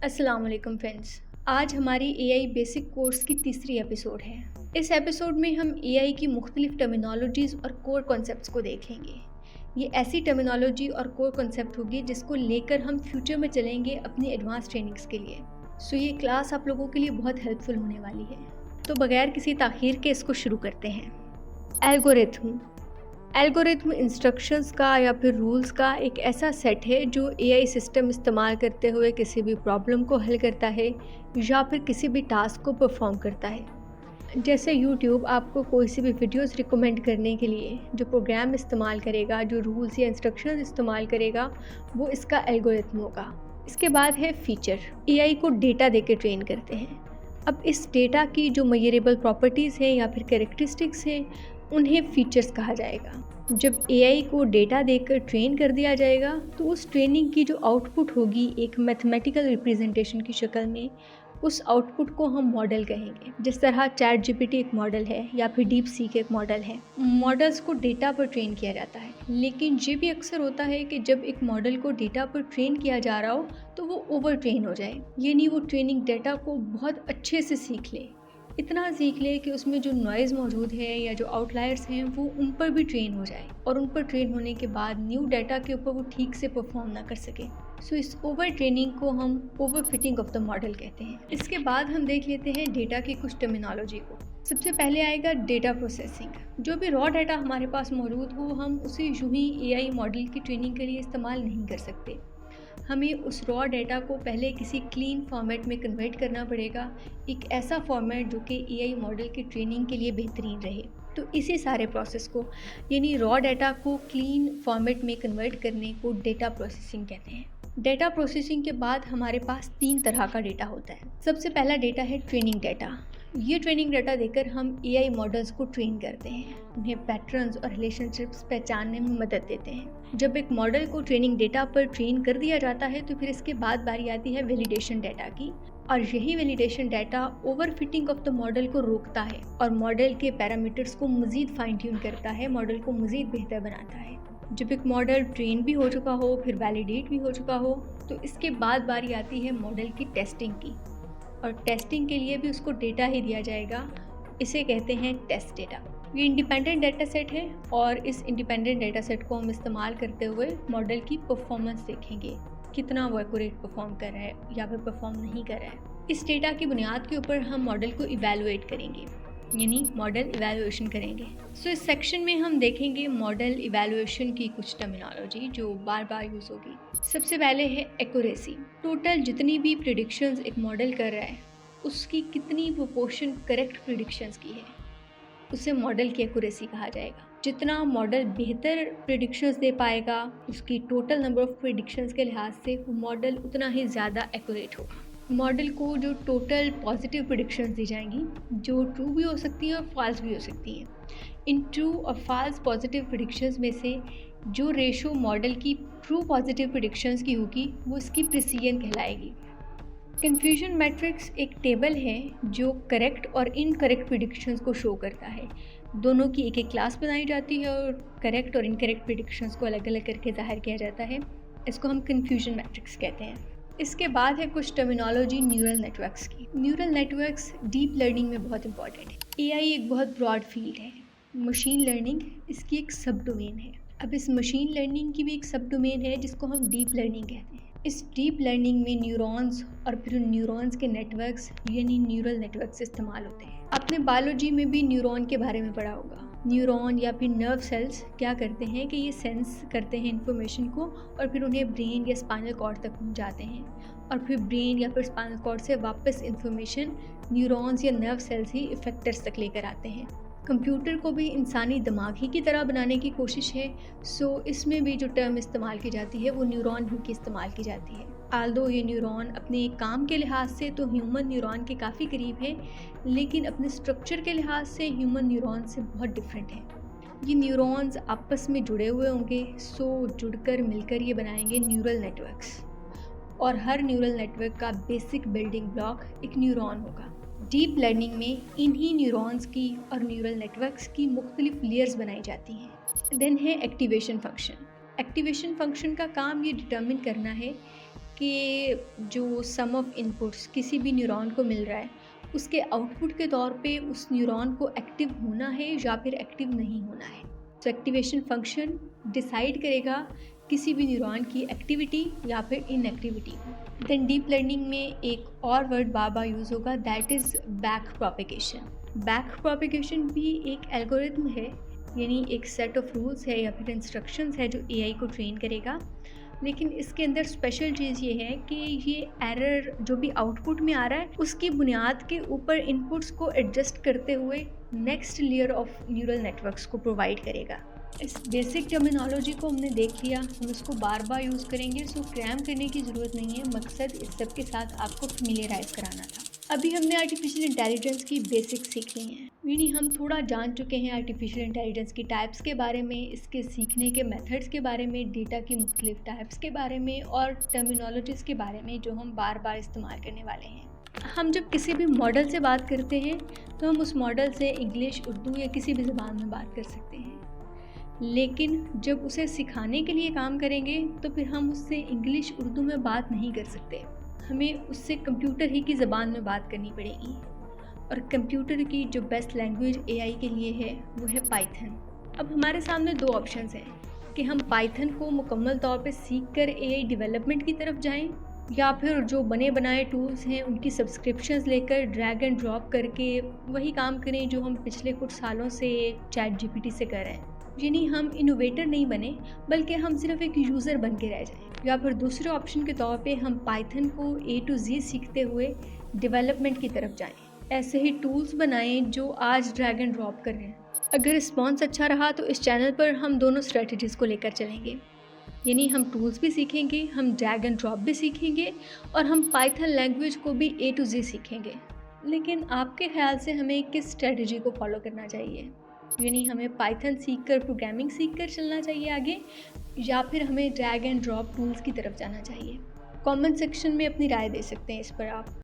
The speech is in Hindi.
अस्सलाम वालेकुम फ्रेंड्स। आज हमारी एआई बेसिक कोर्स की तीसरी एपिसोड है। इस एपिसोड में हम एआई की मुख्तलिफ टर्मिनोलॉजीज़ और कोर कॉन्सेप्ट्स को देखेंगे। ये ऐसी टर्मिनोलॉजी और कोर कॉन्सेप्ट होगी जिसको लेकर हम फ्यूचर में चलेंगे अपनी एडवांस ट्रेनिंग्स के लिए। सो ये क्लास आप लोगों के लिए बहुत हेल्पफुल होने वाली है। तो बगैर किसी ताख़ीर के इसको शुरू करते हैं। एल्गोरिथम इंस्ट्रक्शंस का या फिर रूल्स का एक ऐसा सेट है जो एआई सिस्टम इस्तेमाल करते हुए किसी भी प्रॉब्लम को हल करता है या फिर किसी भी टास्क को परफॉर्म करता है। जैसे यूट्यूब आपको कोई सी भी वीडियोस रिकमेंड करने के लिए जो प्रोग्राम इस्तेमाल करेगा, जो रूल्स या इंस्ट्रक्शंस इस्तेमाल करेगा, वो इसका एल्गोरिथम होगा। इसके बाद है फीचर। एआई को डेटा देकर ट्रेन करते हैं। अब इस डेटा की जो मेजरेबल प्रॉपर्टीज़ हैं या फिर कैरेक्टरिस्टिक्स हैं, उन्हें फीचर्स कहा जाएगा। जब एआई को डेटा देकर ट्रेन कर दिया जाएगा तो उस ट्रेनिंग की जो आउटपुट होगी एक मैथमेटिकल रिप्रेजेंटेशन की शक्ल में, उस आउटपुट को हम मॉडल कहेंगे। जिस तरह चैट जीपीटी एक मॉडल है या फिर डीप सीक एक मॉडल है। मॉडल्स को डेटा पर ट्रेन किया जाता है, लेकिन ये भी अक्सर होता है कि जब एक मॉडल को डेटा पर ट्रेन किया जा रहा हो तो वो ओवर ट्रेन हो जाए, यानी वो ट्रेनिंग डेटा को बहुत अच्छे से सीख ले, इतना सीख ले कि उसमें जो नॉइज़ मौजूद है या जो आउटलायर्स हैं वो उन पर भी ट्रेन हो जाए और उन पर ट्रेन होने के बाद न्यू डाटा के ऊपर वो ठीक से परफॉर्म ना कर सके। सो इस ओवर ट्रेनिंग को हम over fitting of the model कहते हैं। इसके बाद हम देख लेते हैं डेटा की कुछ टर्मिनोलॉजी को। सबसे पहले आएगा डेटा प्रोसेसिंग। जो भी रॉ डाटा हमारे पास मौजूद हो, हम उसे यूं ही एआई मॉडल की ट्रेनिंग के लिए इस्तेमाल नहीं कर सकते। हमें उस रॉ डेटा को पहले किसी क्लीन फॉर्मेट में कन्वर्ट करना पड़ेगा, एक ऐसा फॉर्मेट जो कि एआई मॉडल की ट्रेनिंग के लिए बेहतरीन रहे। तो इसी सारे प्रोसेस को, यानी रॉ डेटा को क्लीन फॉर्मेट में कन्वर्ट करने को डेटा प्रोसेसिंग कहते हैं। डेटा प्रोसेसिंग के बाद हमारे पास 3 तरह का डेटा होता है। सबसे पहला डेटा है ट्रेनिंग डेटा। ये ट्रेनिंग डेटा देकर हम एआई मॉडल्स को ट्रेन करते हैं, उन्हें पैटर्न्स और रिलेशनशिप्स पहचानने में मदद देते हैं। जब एक मॉडल को ट्रेनिंग डेटा पर ट्रेन कर दिया जाता है तो फिर इसके बाद बारी आती है वैलिडेशन डेटा की, और यही validation data overfitting of the model को रोकता है और मॉडल के पैरामीटर्स को मज़ीद फाइन ट्यून करता है, मॉडल को मज़ीद बेहतर बनाता है। जब एक मॉडल ट्रेन भी हो चुका हो, फिर वैलिडेट भी हो चुका हो, तो इसके बाद बारी आती है मॉडल की टेस्टिंग की, और टेस्टिंग के लिए भी उसको डेटा ही दिया जाएगा। इसे कहते हैं टेस्ट डेटा। ये इंडिपेंडेंट डेटा सेट है और इस इंडिपेंडेंट डेटा सेट को हम इस्तेमाल करते हुए मॉडल की परफॉर्मेंस देखेंगे, कितना वो एक्यूरेट परफॉर्म कर रहा है या फिर परफॉर्म नहीं कर रहा है। इस डेटा की बुनियाद के ऊपर हम मॉडल को इवैल्यूएट करेंगे, यानी मॉडल इवैल्यूएशन करेंगे। सो इस सेक्शन में हम देखेंगे मॉडल इवैल्यूएशन की कुछ टर्मिनोलॉजी जो बार बार यूज़ होगी। सबसे पहले है एक्यूरेसी। टोटल जितनी भी प्रिडिक्शंस एक मॉडल कर रहा है, उसकी कितनी प्रोपोर्शन करेक्ट प्रिडिक्शंस की है, उसे मॉडल की एक्यूरेसी कहा जाएगा। जितना मॉडल बेहतर प्रिडिक्शंस दे पाएगा, उसकी टोटल नंबर ऑफ प्रिडिक्शंस के लिहाज से वो मॉडल उतना ही ज़्यादा एक्यूरेट होगा। मॉडल को जो टोटल पॉजिटिव प्रिडिक्शंस दी जाएंगी, जो ट्रू भी हो सकती हैं और फॉल्स भी हो सकती हैं, इन ट्रू और फॉल्स पॉजिटिव प्रिडिक्शंस में से जो रेशो मॉडल की ट्रू पॉजिटिव प्रिडिक्शंस की होगी वो इसकी प्रिसीजन कहलाएगी। कन्फ्यूजन मैट्रिक्स एक टेबल है जो करेक्ट और इनकरेक्ट प्रिडिक्शंस को शो करता है। दोनों की एक एक क्लास बनाई जाती है और करेक्ट और इनकरेक्ट प्रिडिक्शंस को अलग अलग करके ज़ाहिर किया जाता है। इसको हम कन्फ्यूजन मैट्रिक्स कहते हैं। इसके बाद है कुछ टर्मिनोलॉजी न्यूरल नेटवर्क्स की। न्यूरल नेटवर्क्स डीप लर्निंग में बहुत इंपॉर्टेंट है। एआई एक बहुत ब्रॉड फील्ड है। मशीन लर्निंग इसकी एक सब डोमेन है। अब इस मशीन लर्निंग की भी एक सब डोमेन है जिसको हम डीप लर्निंग कहते हैं। इस डीप लर्निंग में न्यूरॉन्स और फिर न्यूरॉन्स के नेटवर्क्स, यानी न्यूरल नेटवर्क्स इस्तेमाल होते हैं। आपने बायोलॉजी में भी न्यूरॉन के बारे में पढ़ा होगा। न्यूरॉन या फिर नर्व सेल्स क्या करते हैं कि ये सेंस करते हैं इन्फॉर्मेशन को और फिर उन्हें ब्रेन या स्पाइनल कॉर्ड तक पहुंचाते हैं, और फिर ब्रेन या फिर स्पाइनल कॉर्ड से वापस इन्फॉर्मेशन न्यूरॉन्स या नर्व सेल्स ही इफेक्टर्स तक लेकर आते हैं। कंप्यूटर को भी इंसानी दिमाग ही की तरह बनाने की कोशिश है। सो इसमें भी जो टर्म इस्तेमाल की जाती है वो न्यूरॉन ही की इस्तेमाल की जाती है। आल्दो ये न्यूरॉन अपने काम के लिहाज से तो ह्यूमन न्यूरॉन के काफ़ी करीब है, लेकिन अपने स्ट्रक्चर के लिहाज से ह्यूमन न्यूरॉन से बहुत डिफरेंट है। ये न्यूरॉन्स आपस में जुड़े हुए होंगे, सो जुड़कर मिलकर ये बनाएंगे न्यूरल नेटवर्क्स, और हर न्यूरल नेटवर्क का बेसिक बिल्डिंग ब्लॉक एक न्यूरॉन होगा। डीप लर्निंग में इन्हीं न्यूरॉन्स की और न्यूरल नेटवर्क्स की मुख्तलिफ लेयर्स बनाई जाती हैं। देन है एक्टिवेशन फंक्शन। एक्टिवेशन फंक्शन का काम ये डिटर्मिन करना है कि जो सम ऑफ इनपुट्स किसी भी न्यूरॉन को मिल रहा है, उसके आउटपुट के तौर पे उस न्यूरॉन को एक्टिव होना है या फिर एक्टिव नहीं होना है। तो एक्टिवेशन फंक्शन डिसाइड करेगा किसी भी न्यूरॉन की एक्टिविटी या फिर इनएक्टिविटी को। देन डीप लर्निंग में एक और वर्ड बार बार यूज़ होगा, that is back propagation. Back propagation भी एक एल्गोरिथम है, यानी एक सेट ऑफ रूल्स है या फिर इंस्ट्रक्शंस है जो एआई को ट्रेन करेगा। लेकिन इसके अंदर स्पेशल चीज़ ये है कि ये एरर जो भी आउटपुट में आ रहा है उसकी बुनियाद के ऊपर इनपुट्स को एडजस्ट करते हुए next layer of neural networks को प्रोवाइड करेगा। इस बेसिक टर्मिनोलॉजी को हमने देख लिया, हम इसको बार बार यूज़ करेंगे, सो क्रैम करने की ज़रूरत नहीं है। मकसद इस सब के साथ आपको फेमिलियराइज कराना था। अभी हमने आर्टिफिशियल इंटेलिजेंस की बेसिक्स सीख ली हैं, यानी हम थोड़ा जान चुके हैं आर्टिफिशियल इंटेलिजेंस की टाइप्स के बारे में, इसके सीखने के मेथड्स के बारे में, डेटा की मुख्तलिफ टाइप्स के बारे में और टर्मिनोलॉजीज़ के बारे में जो हम बार बार इस्तेमाल करने वाले हैं। हम जब किसी भी मॉडल से बात करते हैं तो हम उस मॉडल से इंग्लिश, उर्दू या किसी भी ज़बान में बात कर सकते हैं, लेकिन जब उसे सिखाने के लिए काम करेंगे तो फिर हम उससे इंग्लिश, उर्दू में बात नहीं कर सकते। हमें उससे कंप्यूटर ही की ज़बान में बात करनी पड़ेगी। और कंप्यूटर की जो बेस्ट लैंग्वेज एआई के लिए है वो है पाइथन। अब हमारे सामने दो ऑप्शंस हैं कि हम पाइथन को मुकम्मल तौर पे सीख कर एआई डेवलपमेंट की तरफ जाएं, या फिर जो बने बनाए टूल्स हैं उनकी सब्सक्रिप्शंस लेकर ड्रैग एंड ड्रॉप करके वही काम करें जो हम पिछले कुछ सालों से चैट जीपीटी से कर रहे हैं। यानी हम इनोवेटर नहीं बने, बल्कि हम सिर्फ एक यूज़र बन के रह जाएं। या फिर दूसरे ऑप्शन के तौर पे हम पाइथन को A to Z सीखते हुए डेवलपमेंट की तरफ जाएं, ऐसे ही टूल्स बनाएं जो आज ड्रैग एंड ड्रॉप कर रहे हैं। अगर रिस्पॉन्स अच्छा रहा तो इस चैनल पर हम दोनों स्ट्रेटजीज़ को लेकर चलेंगे, यानी हम टूल्स भी सीखेंगे, हम ड्रैग एंड ड्रॉप भी सीखेंगे और हम पाइथन लैंग्वेज को भी A to Z सीखेंगे। लेकिन आपके ख्याल से हमें किस स्ट्रेटजी को फॉलो करना चाहिए? यानी हमें पाइथन सीखकर प्रोग्रामिंग सीखकर चलना चाहिए आगे, या फिर हमें ड्रैग एंड ड्रॉप टूल्स की तरफ जाना चाहिए? कमेंट सेक्शन में अपनी राय दे सकते हैं इस पर आप।